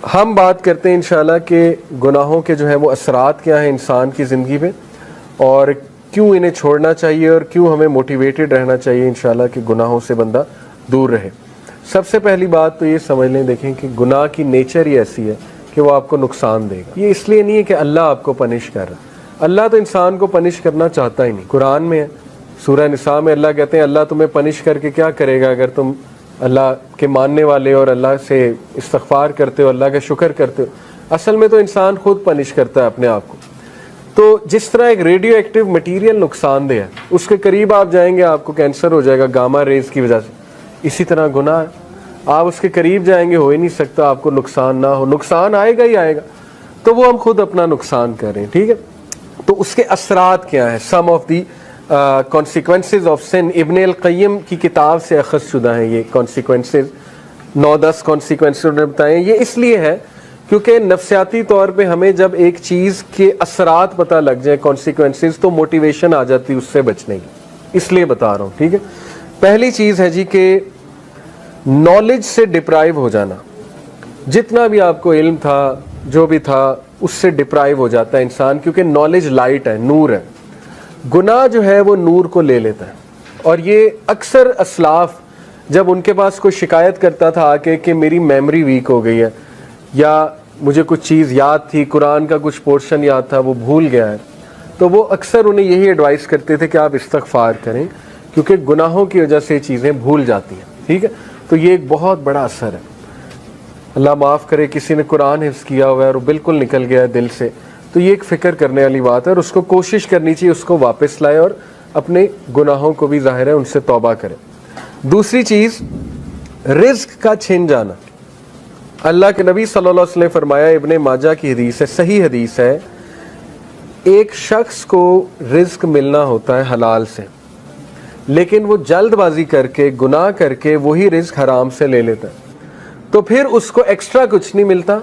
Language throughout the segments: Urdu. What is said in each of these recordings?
ہم بات کرتے ہیں انشاءاللہ کہ گناہوں کے جو ہے وہ اثرات کیا ہیں انسان کی زندگی پہ، اور کیوں انہیں چھوڑنا چاہیے اور کیوں ہمیں موٹیویٹڈ رہنا چاہیے انشاءاللہ کہ گناہوں سے بندہ دور رہے۔ سب سے پہلی بات تو یہ سمجھ لیں، دیکھیں کہ گناہ کی نیچر ہی ایسی ہے کہ وہ آپ کو نقصان دے گا۔ یہ اس لیے نہیں ہے کہ اللہ آپ کو پنش کر رہا ہے، اللہ تو انسان کو پنش کرنا چاہتا ہی نہیں۔ قرآن میں ہے، سورہ نساء میں اللہ کہتے ہیں اللہ تمہیں پنش کر کے کیا کرے گا اگر تم اللہ کے ماننے والے اور اللہ سے استغفار کرتے ہو، اللہ کا شکر کرتے ہو۔ اصل میں تو انسان خود پنش کرتا ہے اپنے آپ کو۔ تو جس طرح ایک ریڈیو ایکٹیو مٹیریل نقصان دہ ہے، اس کے قریب آپ جائیں گے آپ کو کینسر ہو جائے گا گاما ریز کی وجہ سے، اسی طرح گناہ ہے، آپ اس کے قریب جائیں گے، ہو ہی نہیں سکتا آپ کو نقصان نہ ہو، نقصان آئے گا ہی آئے گا، تو وہ ہم خود اپنا نقصان کر رہے ہیں، ٹھیک ہے۔ تو اس کے اثرات کیا ہیں؟ سم of the consequences of sun, ابن القیم کی کتاب سے اخذ شدہ ہیں یہ کانسیکوینسز، 9-10 کانسیکوینسز انہوں نے بتائے ہیں۔ یہ اس لیے ہے کیونکہ نفسیاتی طور پہ ہمیں جب ایک چیز کے اثرات پتہ لگ جائیں، کانسیکوینسز، تو موٹیویشن آ جاتی ہے اس سے بچنے کی، اس لیے بتا رہا ہوں، ٹھیک ہے۔ پہلی چیز ہے جی کہ نالج سے ڈپرائیو ہو جانا، جتنا بھی آپ کو علم تھا جو بھی تھا اس سے ڈپرائیو ہو جاتا ہے انسان، کیونکہ نالج لائٹ ہے، نور ہے۔ گناہ جو ہے وہ نور کو لے لیتا ہے، اور یہ اکثر اسلاف جب ان کے پاس کوئی شکایت کرتا تھا آ کے کہ میری میموری ویک ہو گئی ہے، یا مجھے کچھ چیز یاد تھی، قرآن کا کچھ پورشن یاد تھا وہ بھول گیا ہے، تو وہ اکثر انہیں یہی ایڈوائس کرتے تھے کہ آپ استغفار کریں، کیونکہ گناہوں کی وجہ سے چیزیں بھول جاتی ہیں، ٹھیک ہے۔ تو یہ ایک بہت بڑا اثر ہے۔ اللہ معاف کرے کسی نے قرآن حفظ کیا ہوا ہے اور بالکل نکل گیا ہے دل سے، تو یہ ایک فکر کرنے والی بات ہے، اور اس کو کوشش کرنی چاہیے اس کو واپس لائے، اور اپنے گناہوں کو بھی ظاہر ہے ان سے توبہ کرے۔ دوسری چیز، رزق کا چھن جانا۔ اللہ کے نبی صلی اللہ علیہ وسلم نے فرمایا، ابن ماجہ کی حدیث ہے، صحیح حدیث ہے، ایک شخص کو رزق ملنا ہوتا ہے حلال سے، لیکن وہ جلد بازی کر کے گناہ کر کے وہی رزق حرام سے لے لیتا ہے، تو پھر اس کو ایکسٹرا کچھ نہیں ملتا،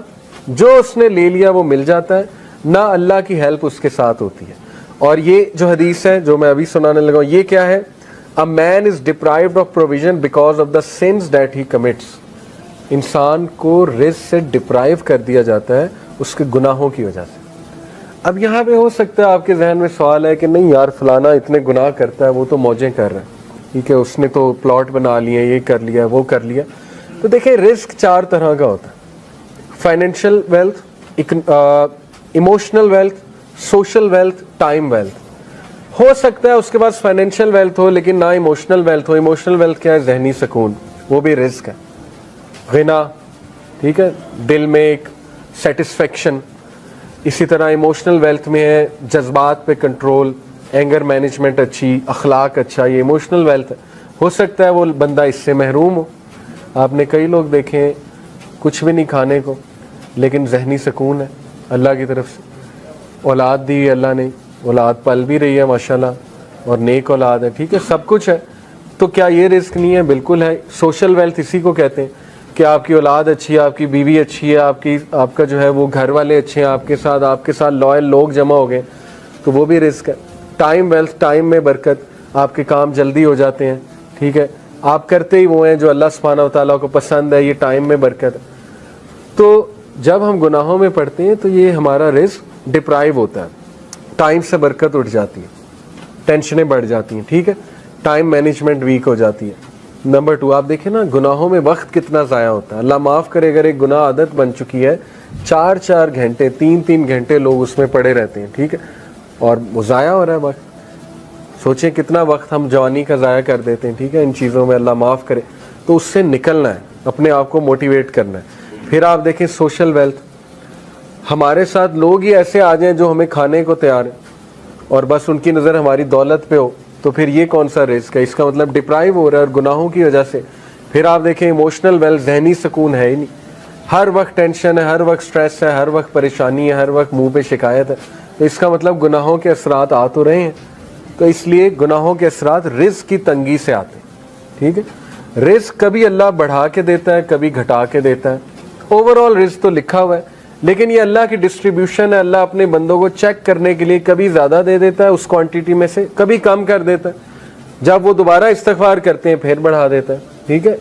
جو اس نے لے لیا وہ مل جاتا ہے، نہ اللہ کی ہیلپ اس کے ساتھ ہوتی ہے۔ اور یہ جو حدیث ہے جو میں ابھی سنانے لگا ہوں، یہ کیا ہے؟ A man is deprived of provision because of the sins that he commits۔ انسان کو رزق سے ڈپرائیو کر دیا جاتا ہے اس کے گناہوں کی وجہ سے۔ اب یہاں پہ ہو سکتا ہے آپ کے ذہن میں سوال ہے کہ نہیں یار فلانا اتنے گناہ کرتا ہے، وہ تو موجیں کر رہا ہے، ٹھیک ہے، اس نے تو پلاٹ بنا لیے، یہ کر لیا وہ کر لیا۔ تو دیکھیں رزق 4 طرح کا ہوتا ہے: financial wealth, emotional wealth, social wealth, time wealth. ہو سکتا ہے اس کے پاس فائنینشیل ویلتھ ہو لیکن نہ ایموشنل ویلتھ ہو۔ ایموشنل ویلتھ کیا ہے؟ ذہنی سکون، وہ بھی رزق ہے۔ غنا، ٹھیک ہے، دل میں ایک سیٹسفیکشن۔ اسی طرح ایموشنل ویلتھ میں ہے جذبات پہ کنٹرول، اینگر مینجمنٹ اچھی، اخلاق اچھا، یہ ایموشنل ویلتھ ہے۔ ہو سکتا ہے وہ بندہ اس سے محروم ہو۔ آپ نے کئی لوگ دیکھے ہیں کچھ بھی نہیں کھانے کو لیکن ذہنی سکون ہے اللہ کی طرف سے، اولاد دی اللہ نے، اولاد پل بھی رہی ہے ماشاءاللہ، اور نیک اولاد ہے، ٹھیک ہے، سب کچھ ہے۔ تو کیا یہ رزق نہیں ہے؟ بالکل ہے۔ سوشل ویلتھ اسی کو کہتے ہیں کہ آپ کی اولاد اچھی ہے، آپ کی بیوی اچھی ہے، آپ کا جو ہے وہ گھر والے اچھے ہیں، آپ کے ساتھ لوئل لوگ جمع ہو گئے، تو وہ بھی رزق ہے۔ ٹائم ویلتھ، ٹائم میں برکت، آپ کے کام جلدی ہو جاتے ہیں، ٹھیک ہے، آپ کرتے ہی وہ ہیں جو اللہ سبحانہ و تعالیٰ کو پسند ہے، یہ ٹائم میں برکت ہے۔ تو جب ہم گناہوں میں پڑتے ہیں تو یہ ہمارا رزق ڈپرائیو ہوتا ہے، ٹائم سے برکت اٹھ جاتی ہے، ٹینشنیں بڑھ جاتی ہیں، ٹھیک ہے، ٹائم مینجمنٹ ویک ہو جاتی ہے۔ نمبر 2، آپ دیکھیں نا گناہوں میں وقت کتنا ضائع ہوتا ہے۔ اللہ معاف کرے اگر ایک گناہ عادت بن چکی ہے، 4 گھنٹے 3 گھنٹے لوگ اس میں پڑے رہتے ہیں، ٹھیک ہے، اور وہ ضائع ہو رہا ہے وقت۔ سوچیں کتنا وقت ہم جوانی کا ضائع کر دیتے ہیں، ٹھیک ہے، ان چیزوں میں، اللہ معاف کرے۔ تو اس سے نکلنا ہے، اپنے آپ کو موٹیویٹ کرنا ہے۔ پھر آپ دیکھیں سوشل ویلتھ، ہمارے ساتھ لوگ ہی ایسے آ جائیں جو ہمیں کھانے کو تیار ہیں اور بس ان کی نظر ہماری دولت پہ ہو، تو پھر یہ کون سا رزق ہے؟ اس کا مطلب ڈپرائیو ہو رہا ہے اور گناہوں کی وجہ سے۔ پھر آپ دیکھیں ایموشنل ویلتھ، ذہنی سکون ہے ہی نہیں، ہر وقت ٹینشن ہے، ہر وقت سٹریس ہے، ہر وقت پریشانی ہے، ہر وقت منہ پہ شکایت ہے، تو اس کا مطلب گناہوں کے اثرات آ تو رہے ہیں۔ تو اس لیے گناہوں کے اثرات رزق کی تنگی سے آتے ہیں، ٹھیک ہے۔ رزق کبھی اللہ بڑھا کے دیتا ہے، کبھی گھٹا کے دیتا ہے، اوور آل رزق تو لکھا ہوا ہے، لیکن یہ اللہ کی ڈسٹریبیوشن ہے۔ اللہ اپنے بندوں کو چیک کرنے کے لیے کبھی زیادہ دے دیتا ہے اس کوانٹٹی میں سے، کبھی کم کر دیتا ہے، جب وہ دوبارہ استغفار کرتے ہیں پھر بڑھا دیتا ہے، ٹھیک ہے۔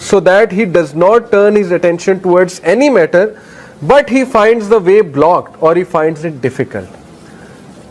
so that he does not turn his attention towards any matter but he finds the way blocked or he finds it difficult।